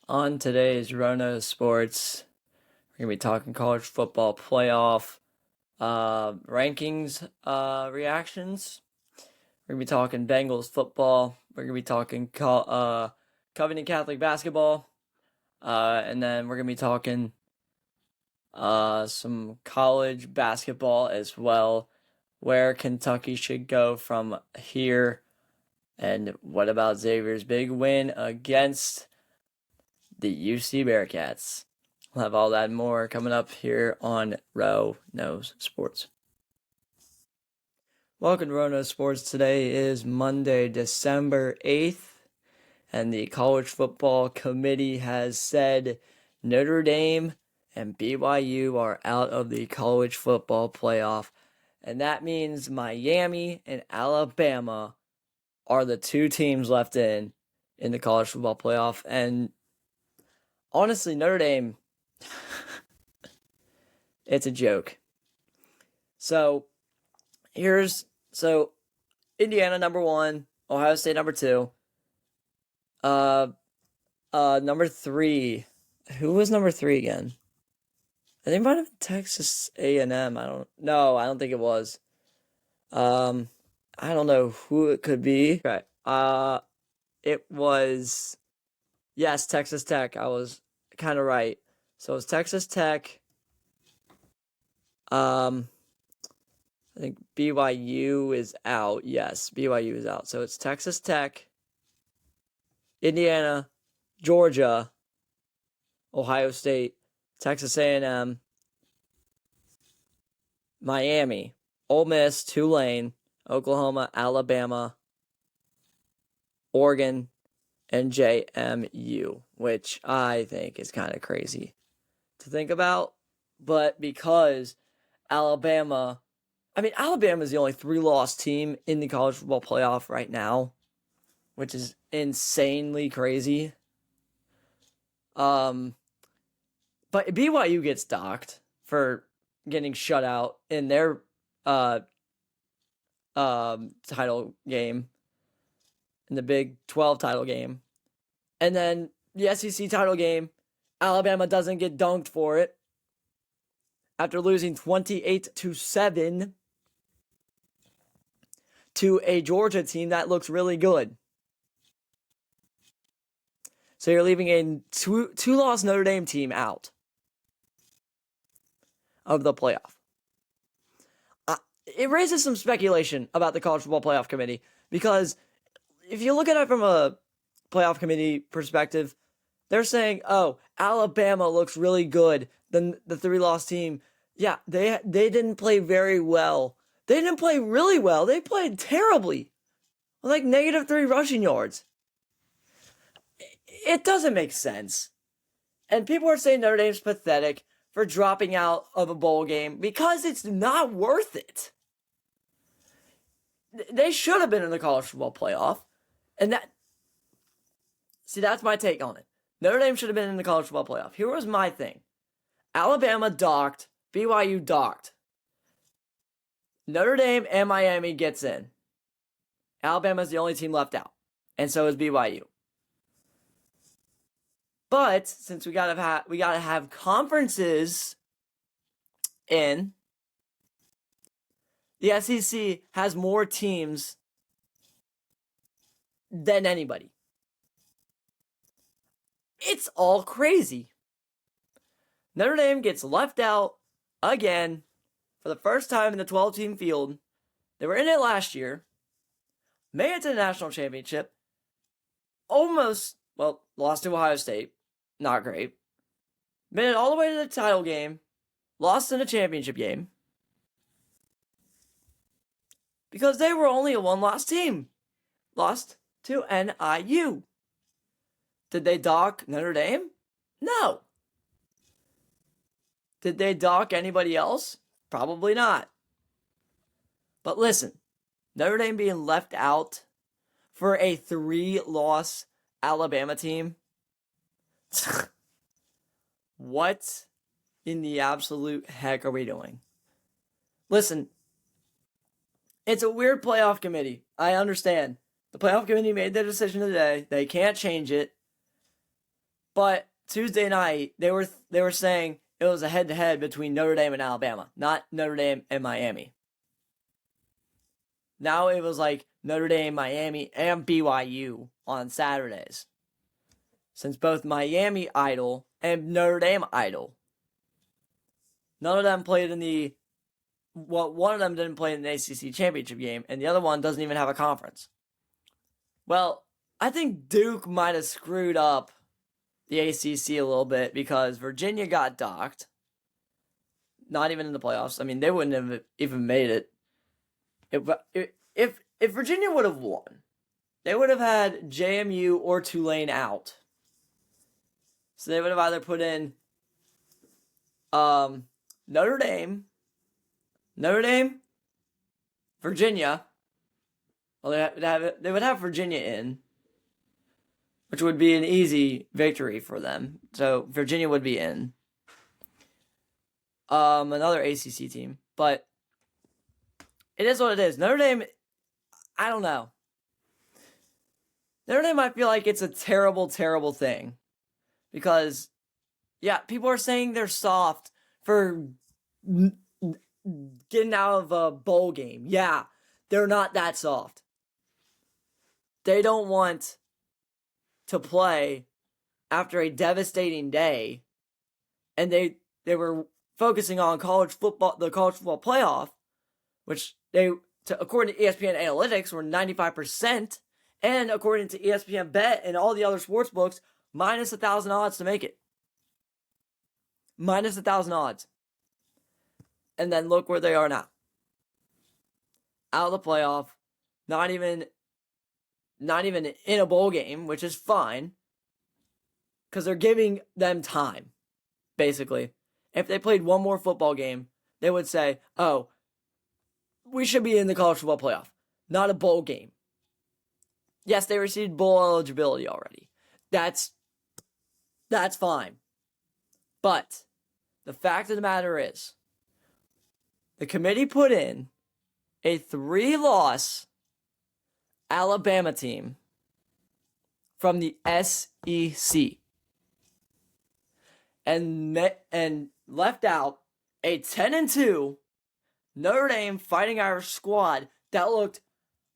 On today's Rona Sports, we're going to be talking college football playoff rankings reactions. We're going to be talking Bengals football. We're going to be talking Covenant Catholic basketball. And then we're going to be talking some college basketball as well, where Kentucky should go from here. And what about Xavier's big win against the UC Bearcats? We'll have all that and more coming up here on Row Knows Sports. Welcome to Row Knows Sports. Today is Monday, December 8th, and the College Football Committee has said Notre Dame and BYU are out of the college football playoff. And that means Miami and Alabama are the two teams left in the college football playoff. And honestly, Notre Dame, it's a joke. So Indiana number 1, Ohio State number 2. Number 3. Who was number 3 again? I think it might have been Texas A&M. I don't think it was. I don't know who it could be. Okay. It was, yes, Texas Tech. I was kind of right. So it's Texas Tech. I think BYU is out. Yes, BYU is out. So it's Texas Tech, Indiana, Georgia, Ohio State, Texas A&M, Miami, Ole Miss, Tulane, Oklahoma, Alabama, Oregon, and JMU, which I think is kind of crazy to think about. But because Alabama is the only 3-loss team in the college football playoff right now, which is insanely crazy. But BYU gets docked for getting shut out in their title game, in the Big 12 title game. And then the SEC title game, Alabama doesn't get dunked for it after losing 28-7 to a Georgia team that looks really good. So you're leaving a two-loss Notre Dame team out of the playoff. It raises some speculation about the College Football Playoff Committee, because if you look at it from a playoff committee perspective, they're saying, oh, Alabama looks really good. Then the 3-loss team, yeah, they didn't play very well. They didn't play really well. They played terribly. Like -3 rushing yards. It doesn't make sense. And people are saying Notre Dame's pathetic for dropping out of a bowl game because it's not worth it. They should have been in the college football playoff. And that's my take on it. Notre Dame should have been in the college football playoff. Here was my thing. Alabama docked. BYU docked. Notre Dame and Miami gets in. Alabama's the only team left out. And so is BYU. But since we gotta have conferences in, the SEC has more teams than anybody. It's all crazy. Notre Dame gets left out again for the first time in the 12-team field. They were in it last year, made it to the national championship, lost to Ohio State, not great, made it all the way to the title game, lost in the championship game, because they were only a 1-loss team, lost to NIU. Did they dock Notre Dame? No. Did they dock anybody else? Probably not. But listen, Notre Dame being left out for a 3-loss Alabama team. What in the absolute heck are we doing? Listen, it's a weird playoff committee. I understand. The playoff committee made their decision today. They can't change it. But Tuesday night, they were saying it was a head-to-head between Notre Dame and Alabama, not Notre Dame and Miami. Now it was like Notre Dame, Miami, and BYU on Saturdays. Since both Miami idle and Notre Dame idle. None of them played in the... Well, one of them didn't play in the ACC championship game, and the other one doesn't even have a conference. Well, I think Duke might have screwed up the ACC a little bit because Virginia got docked. Not even in the playoffs. I mean, they wouldn't have even made it. If Virginia would have won, they would have had JMU or Tulane out. So they would have either put in Notre Dame, Virginia. Well, they would have Virginia in, which would be an easy victory for them. So Virginia would be in. Another ACC team, but it is what it is. Notre Dame, I don't know. Notre Dame might feel like it's a terrible, terrible thing because, yeah, people are saying they're soft for getting out of a bowl game. Yeah, they're not that soft. They don't want to play after a devastating day, and they were focusing on college football, the college football playoff, which according to ESPN Analytics, were 95%, and according to ESPN Bet and all the other sports books, minus 1,000 odds to make it. Minus 1,000 odds. And then look where they are now. Out of the playoff, not even in a bowl game, which is fine, because they're giving them time, basically. If they played one more football game, they would say, oh, we should be in the college football playoff, not a bowl game. Yes, they received bowl eligibility already. That's fine. But the fact of the matter is, the committee put in a 3-loss Alabama team from the SEC and left out a 10-2 Notre Dame Fighting Irish squad that looked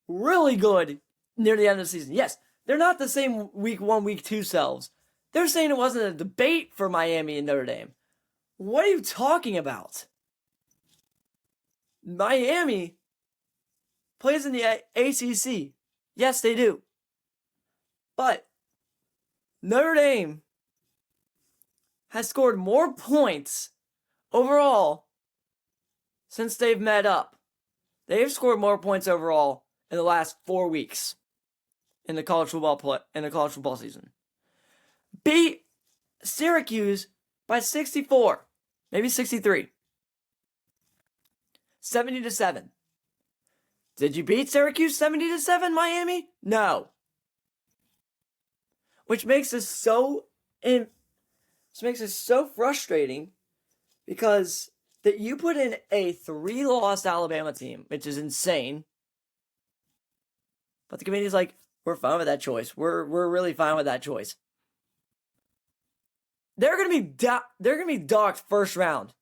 really good near the end of the season. Yes, they're not the same week 1, week 2 selves. They're saying it wasn't a debate for Miami and Notre Dame. What are you talking about? Miami plays in the ACC. Yes, they do. But Notre Dame has scored more points overall since they've met up. They've scored more points overall in the last 4 weeks in the college football season. Beat Syracuse by 64, maybe 63. 70-7. Did you beat Syracuse 70-7, Miami? No. Which makes this so frustrating because that you put in a 3-loss Alabama team, which is insane. But the committee's like, we're fine with that choice. We're really fine with that choice. They're gonna be docked first round.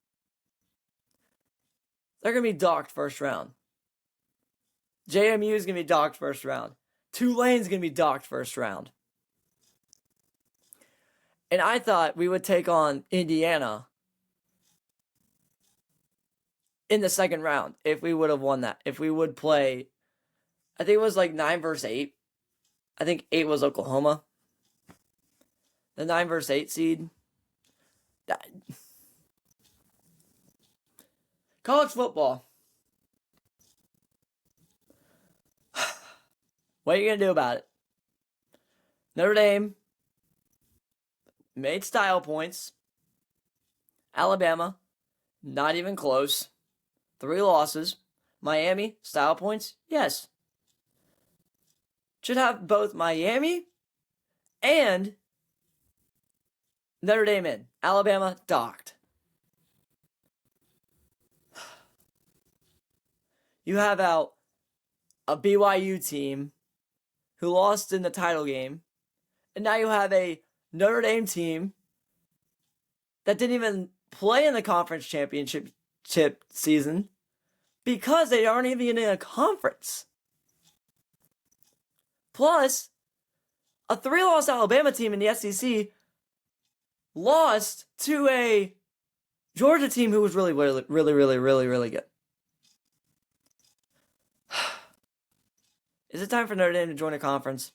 They're gonna be docked first round. JMU is gonna be docked first round. Tulane's gonna be docked first round. And I thought we would take on Indiana in the second round if we would have won that. If we would play, I think it was like 9 versus 8. I think 8 was Oklahoma. The 9 versus 8 seed. College football. What are you going to do about it? Notre Dame made style points. Alabama, not even close. 3 losses. Miami, style points? Yes. Should have both Miami and Notre Dame in. Alabama, docked. You have out a BYU team who lost in the title game, and now you have a Notre Dame team that didn't even play in the conference championship season because they aren't even in a conference. Plus, a 3-loss Alabama team in the SEC lost to a Georgia team who was really good. Is it time for Notre Dame to join a conference?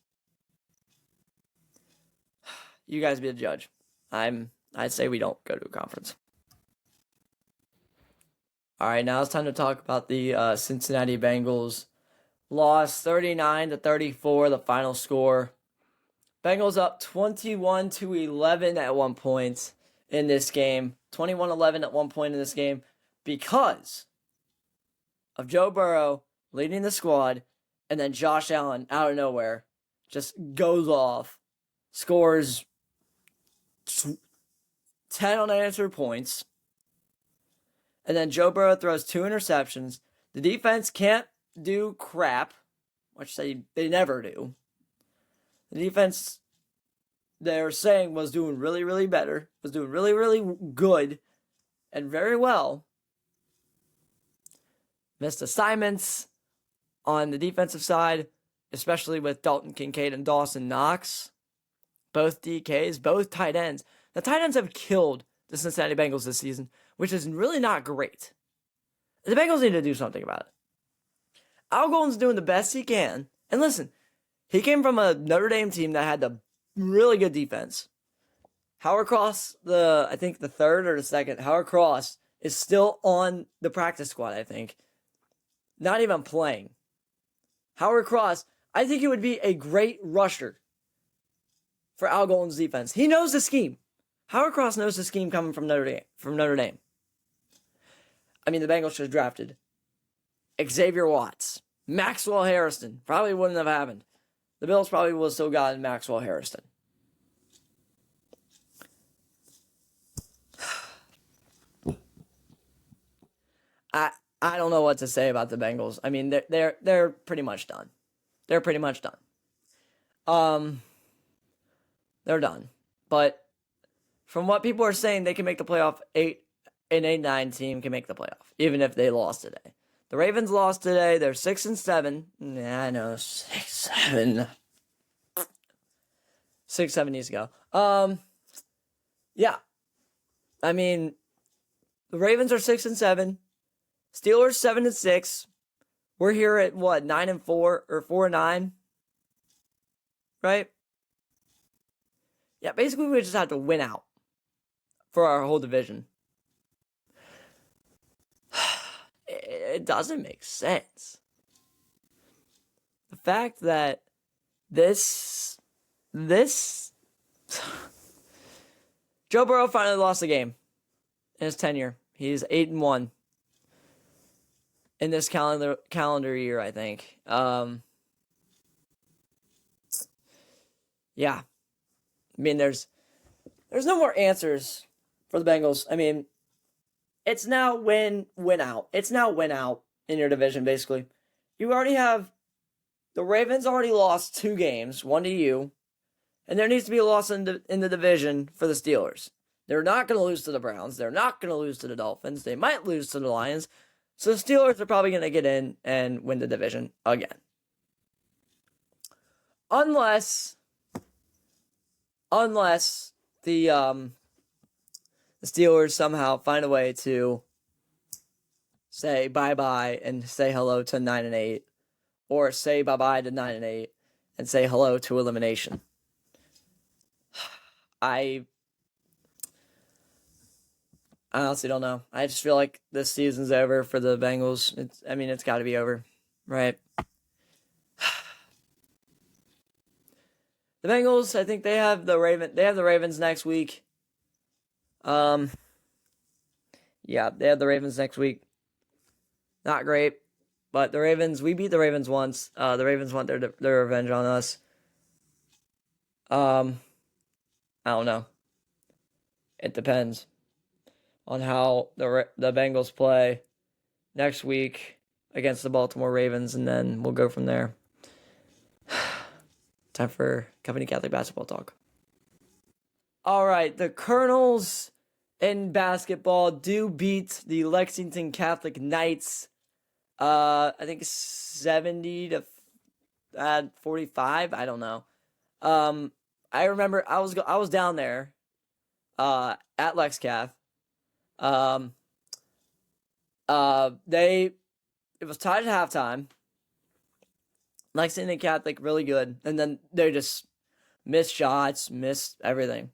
You guys be the judge. I'd say we don't go to a conference. All right, now it's time to talk about the Cincinnati Bengals. Lost 39-34, the final score. Bengals up 21-11 at one point in this game. 21-11 at one point in this game because of Joe Burrow leading the squad, and then Josh Allen out of nowhere just goes off, scores 10 unanswered points, and then Joe Burrow throws 2 interceptions. The defense can't do crap, which they never do. The defense, they're saying, was doing really good and very well. Missed assignments on the defensive side, especially with Dalton Kincaid and Dawson Knox. Both DKs, both tight ends. The tight ends have killed the Cincinnati Bengals this season, which is really not great. The Bengals need to do something about it. Al Golden's doing the best he can. And listen, he came from a Notre Dame team that had the really good defense. Howard Cross, I think the third or the second, Howard Cross is still on the practice squad, I think. Not even playing. Howard Cross, I think he would be a great rusher for Al Golden's defense. He knows the scheme. Howard Cross knows the scheme coming from Notre Dame. I mean, the Bengals should have drafted Xavier Watts, Maxwell Harrison. Probably wouldn't have happened. The Bills probably would have still gotten Maxwell Harrison. I don't know what to say about the Bengals. I mean, they're pretty much done. They're pretty much done. They're done. But from what people are saying, they can make the playoff. An 8-9 team can make the playoff, even if they lost today. The Ravens lost today. They're 6-7. Yeah, I know, 6-7. 6-7 needs to go. Yeah. I mean, the Ravens are 6-7. Steelers 7-6. We're here at what, 9-4 or 4-9, right? Yeah, basically we just have to win out for our whole division. It doesn't make sense. The fact that this Joe Burrow finally lost the game in his tenure. He's 8-1 in this calendar year, I think. Yeah. I mean, there's no more answers for the Bengals. I mean, it's now win out. It's now win out in your division, basically. You already have the Ravens already lost 2 games, 1 to you, and there needs to be a loss in the division for the Steelers. They're not going to lose to the Browns. They're not going to lose to the Dolphins. They might lose to the Lions. So the Steelers are probably going to get in and win the division again. Unless the Steelers somehow find a way to say bye-bye and say hello to 9-8, or say bye-bye to 9-8 and say hello to elimination. I honestly don't know. I just feel like this season's over for the Bengals. It's got to be over, right? The Bengals, I think they have the Ravens next week. Yeah, they have the Ravens next week. Not great, but the Ravens, we beat the Ravens once. The Ravens want their revenge on us. I don't know. It depends on how the Bengals play next week against the Baltimore Ravens, and then we'll go from there. Time for Company Catholic Basketball Talk. All right, the Colonels in basketball do beat the Lexington Catholic Knights. I think 70 to 45. I don't know. I remember I was down there at LexCath. Um, it was tied at halftime. Lexington Catholic really good, and then they just missed shots, missed everything.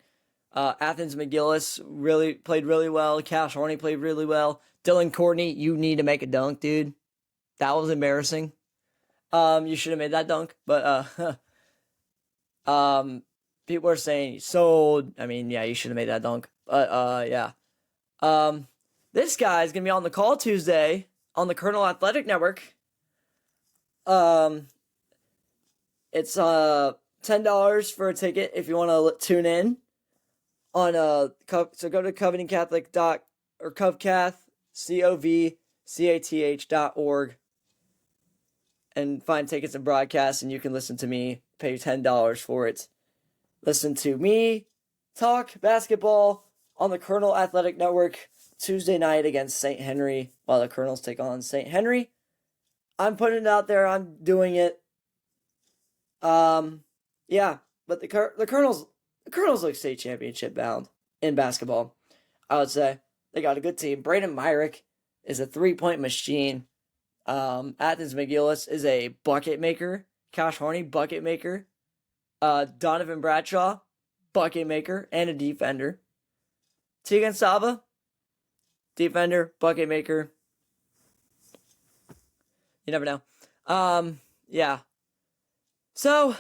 Athens McGillis played really well. Cash Horney played really well. Dylan Courtney, you need to make a dunk, dude. That was embarrassing. You should have made that dunk, but people are saying you sold. I mean, yeah, you should have made that dunk, but yeah. This guy's gonna be on the call Tuesday on the Colonel Athletic Network. It's $10 for a ticket if you want to tune in on so go to Covington Catholic or CovCath CovCath.org and find tickets and broadcasts, and you can listen to me pay $10 for it. Listen to me talk basketball on the Colonel Athletic Network Tuesday night against St. Henry while the Colonels take on St. Henry. I'm putting it out there. I'm doing it. Yeah, but the Colonels look state championship bound in basketball. I would say they got a good team. Braden Myrick is a 3-point machine. Athens McGillis is a bucket maker. Cash Horney, bucket maker. Donovan Bradshaw, bucket maker and a defender. Tegan Sava, defender, bucket maker. You never know. Yeah. So,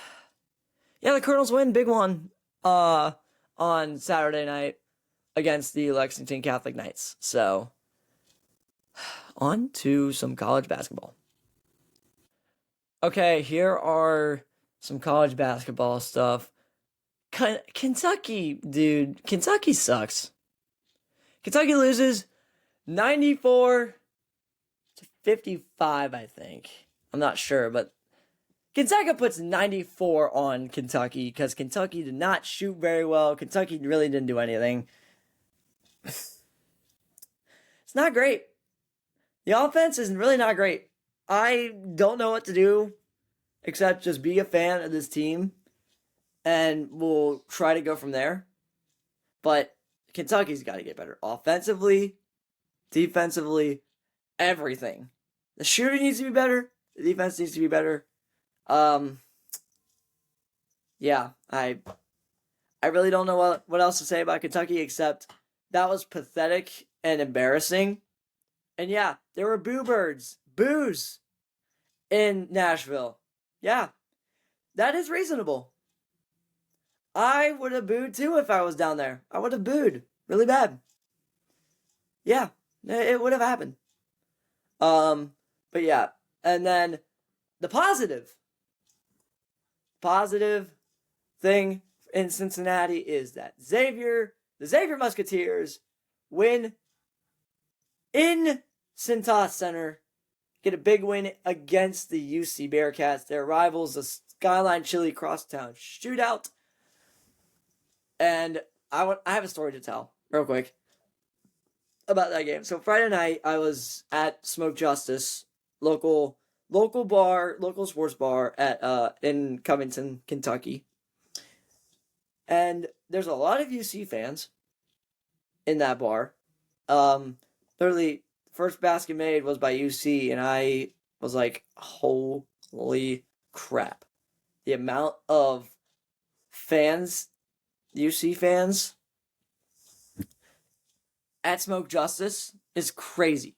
yeah, the Colonels win, big one, on Saturday night against the Lexington Catholic Knights. So, on to some college basketball. Okay, here are some college basketball stuff. Kentucky, dude. Kentucky sucks. Kentucky loses 94 to 55, I think. I'm not sure, but Gonzaga puts 94 on Kentucky because Kentucky did not shoot very well. Kentucky really didn't do anything. It's not great. The offense is really not great. I don't know what to do except just be a fan of this team, and we'll try to go from there. But Kentucky's got to get better offensively, defensively, everything. The shooting needs to be better. The defense needs to be better. Yeah, I really don't know what else to say about Kentucky except that was pathetic and embarrassing. And yeah, there were boos in Nashville. Yeah, that is reasonable. I would have booed too if I was down there. I would have booed really bad. Yeah, it would have happened. But yeah, and then the positive thing in Cincinnati is that the Xavier Musketeers win in Cintas Center, get a big win against the UC Bearcats, their rivals, the Skyline Chili Crosstown Shootout. And I have a story to tell real quick about that game. So Friday night, I was at Smoke Justice, local sports bar in Covington, Kentucky. And there's a lot of UC fans in that bar. Literally, first basket made was by UC, and I was like, holy crap. The amount of fans, UC fans, at Smoke Justice is crazy.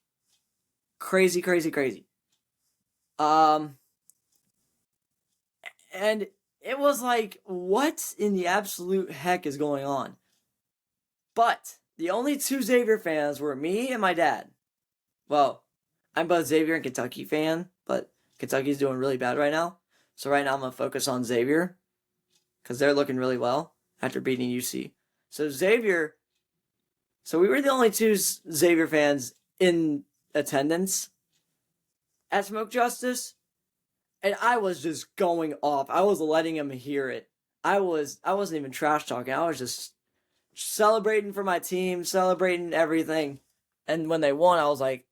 Crazy. And it was like, what in the absolute heck is going on? But the only two Xavier fans were me and my dad. Well, I'm both Xavier and Kentucky fan, but Kentucky's doing really bad right now. So right now I'm going to focus on Xavier because they're looking really well after beating UC. So we were the only two Xavier fans in attendance at Smoke Justice, and I was just going off. I was letting him hear it. I wasn't even trash talking. I was just celebrating for my team, celebrating everything. And when they won, I was like,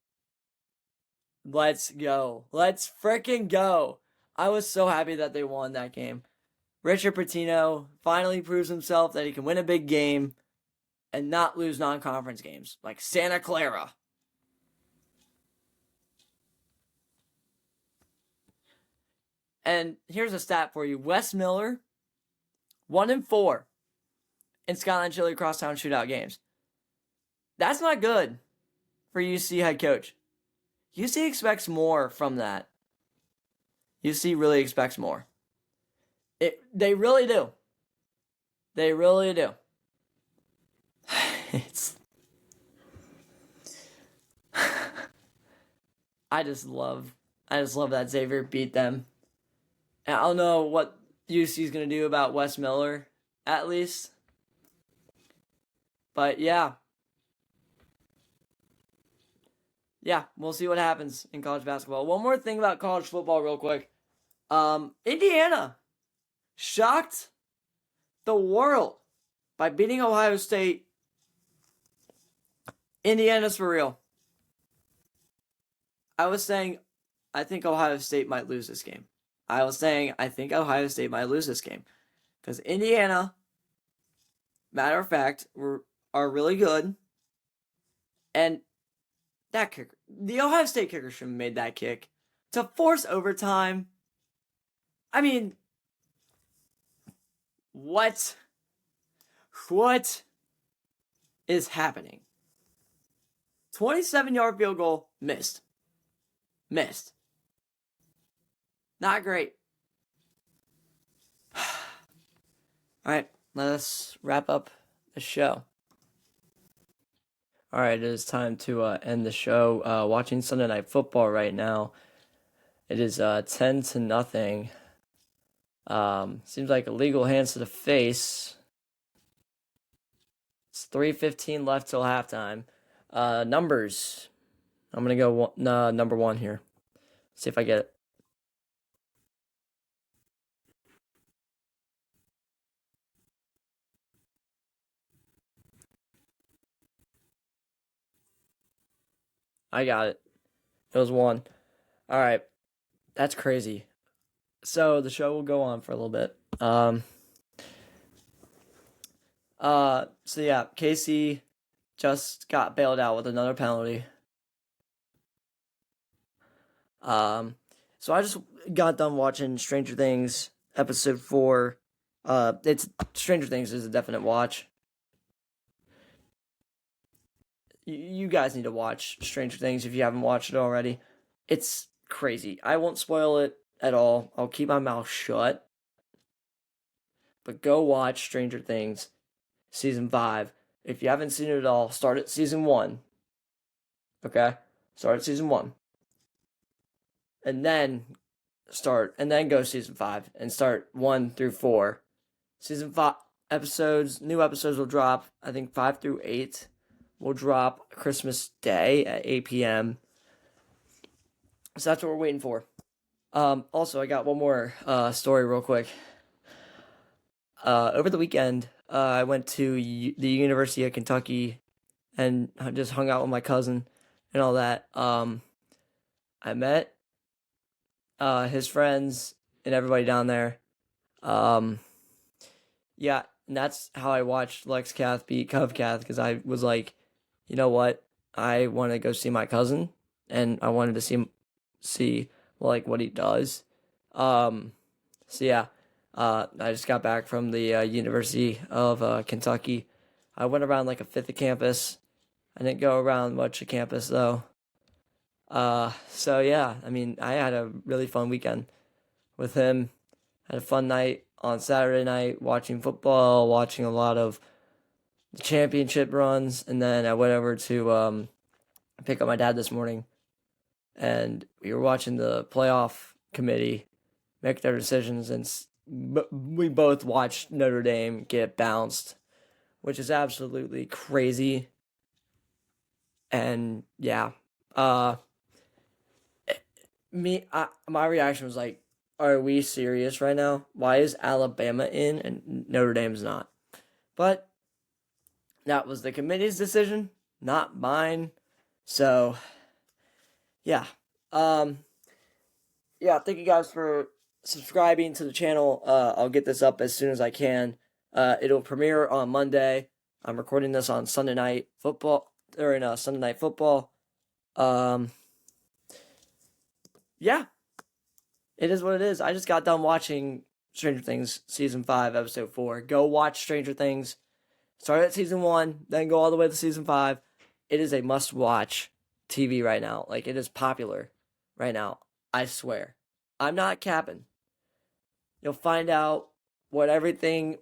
let's go. Let's freaking go. I was so happy that they won that game. Richard Pitino finally proves himself that he can win a big game and not lose non-conference games like Santa Clara. And here's a stat for you. Wes Miller, 1-4 in Skyline Chili Crosstown Shootout games. That's not good for UC head coach. UC expects more from that. UC really expects more. They really do. They really do. I just love that Xavier beat them. And I don't know what UC is going to do about Wes Miller, at least. But yeah. Yeah, we'll see what happens in college basketball. One more thing about college football real quick. Indiana shocked the world by beating Ohio State. Indiana's for real. I was saying I think Ohio State might lose this game. Because Indiana, matter of fact, are really good. And that kicker, the Ohio State kicker should have made that kick to force overtime. I mean, what is happening? 27-yard field goal, missed. Not great. All right, let's wrap up the show. All right, it is time to end the show. Watching Sunday Night Football right now. It is 10-0. Seems like illegal hands to the face. It's 3:15 left till halftime. Numbers. I'm going to go number one here. See if I get it. I got it. It was 1. All right. That's crazy. So the show will go on for a little bit. So yeah, Casey just got bailed out with another penalty. So I just got done watching Stranger Things episode 4. It's Stranger Things is a definite watch. You guys need to watch Stranger Things if you haven't watched it already. It's crazy. I won't spoil it at all. I'll keep my mouth shut. But go watch Stranger Things season 5. If you haven't seen it at all, start at season 1. Okay? Start at season 1. And then go season 5 and start 1 through 4. Season 5 new episodes will drop, I think 5 through 8 will drop Christmas Day at 8 p.m. So that's what we're waiting for. Also, I got one more story real quick. Over the weekend, I went to the University of Kentucky and just hung out with my cousin and all that. I met his friends and everybody down there. Yeah, and that's how I watched Cath beat Cath, because I was like, you know what? I want to go see my cousin, and I wanted to see what he does. So yeah, I just got back from the University of Kentucky. I went around like a fifth of campus. I didn't go around much of campus though. So yeah, I mean, I had a really fun weekend with him. Had a fun night on Saturday night watching football, watching a lot of the championship runs, and then I went over to pick up my dad this morning, and we were watching the playoff committee make their decisions, and we both watched Notre Dame get bounced, which is absolutely crazy. And yeah, my reaction was like, are we serious right now? Why is Alabama in and Notre Dame's not? But that was the committee's decision, not mine. So, yeah. Yeah, thank you guys for subscribing to the channel. I'll get this up as soon as I can. It'll premiere on Monday. I'm recording this on Sunday night football, during Sunday night football. Yeah, it is what it is. I just got done watching Stranger Things Season 5, Episode 4. Go watch Stranger Things. Start at Season 1, then go all the way to Season 5. It is a must-watch TV right now. Like, it is popular right now. I swear. I'm not capping. You'll find out what everything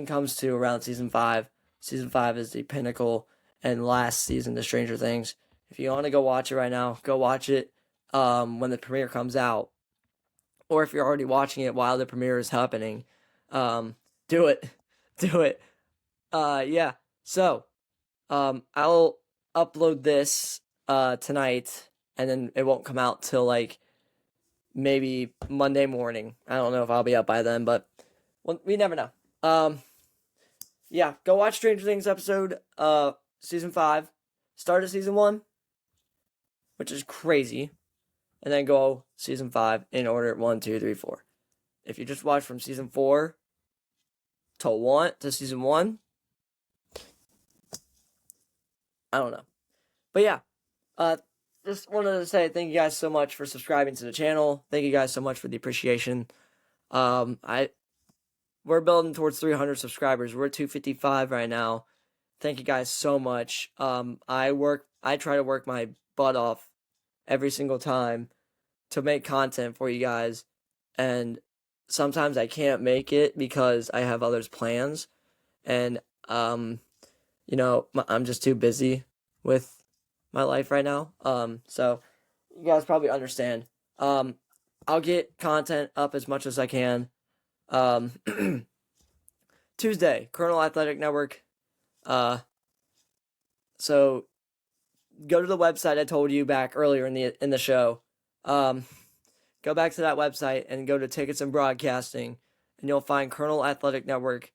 comes to around Season 5. Season 5 is the pinnacle and last season to Stranger Things. If you want to go watch it right now, go watch it when the premiere comes out. Or if you're already watching it while the premiere is happening, do it. Do it. Yeah. So, I'll upload this tonight, and then it won't come out till like maybe Monday morning. I don't know if I'll be up by then, but we never know. Yeah, go watch Stranger Things episode Season 5. Start at Season 1, which is crazy, and then go Season 5 in order 1, 2, 3, 4. If you just watch from Season 4 to Season 1, I don't know. But yeah, just wanted to say thank you guys so much for subscribing to the channel. Thank you guys so much for the appreciation. We're building towards 300 subscribers. We're at 255 right now. Thank you guys so much. I try to work my butt off every single time to make content for you guys, and sometimes I can't make it because I have others' plans, and I'm just too busy with my life right now. So you guys probably understand. I'll get content up as much as I can. Tuesday, Colonel Athletic Network. So go to the website I told you back earlier in the show. Go back to that website and go to Tickets and Broadcasting, and you'll find Colonel Athletic Network.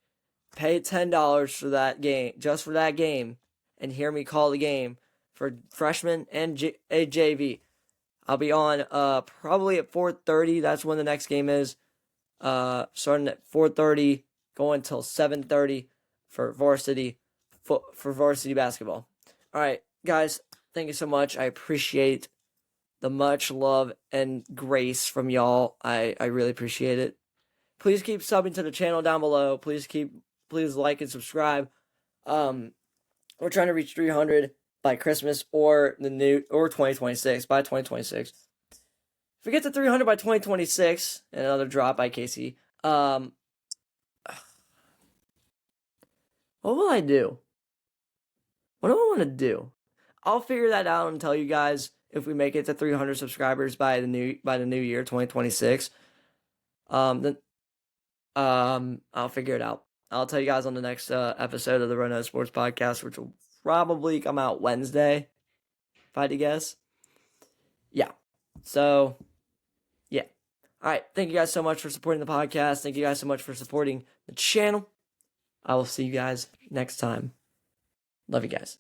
Pay $10 for that game, just for that game, and hear me call the game for freshmen and JV. I'll be on probably at 4:30. That's when the next game is. Starting at 4:30, going till 7:30 for varsity basketball. All right, guys, thank you so much. I appreciate the much love and grace from y'all. I really appreciate it. Please keep subbing to the channel down below. Please like and subscribe. We're trying to reach 300 by Christmas or 2026, by 2026. If we get to 300 by 2026, and another drop by Casey, what will I do? What do I want to do? I'll figure that out and tell you guys if we make it to 300 subscribers by the new year, 2026. Then I'll figure it out. I'll tell you guys on the next episode of the Rono Sports Podcast, which will probably come out Wednesday, if I had to guess. Yeah. So, yeah. All right. Thank you guys so much for supporting the podcast. Thank you guys so much for supporting the channel. I will see you guys next time. Love you guys.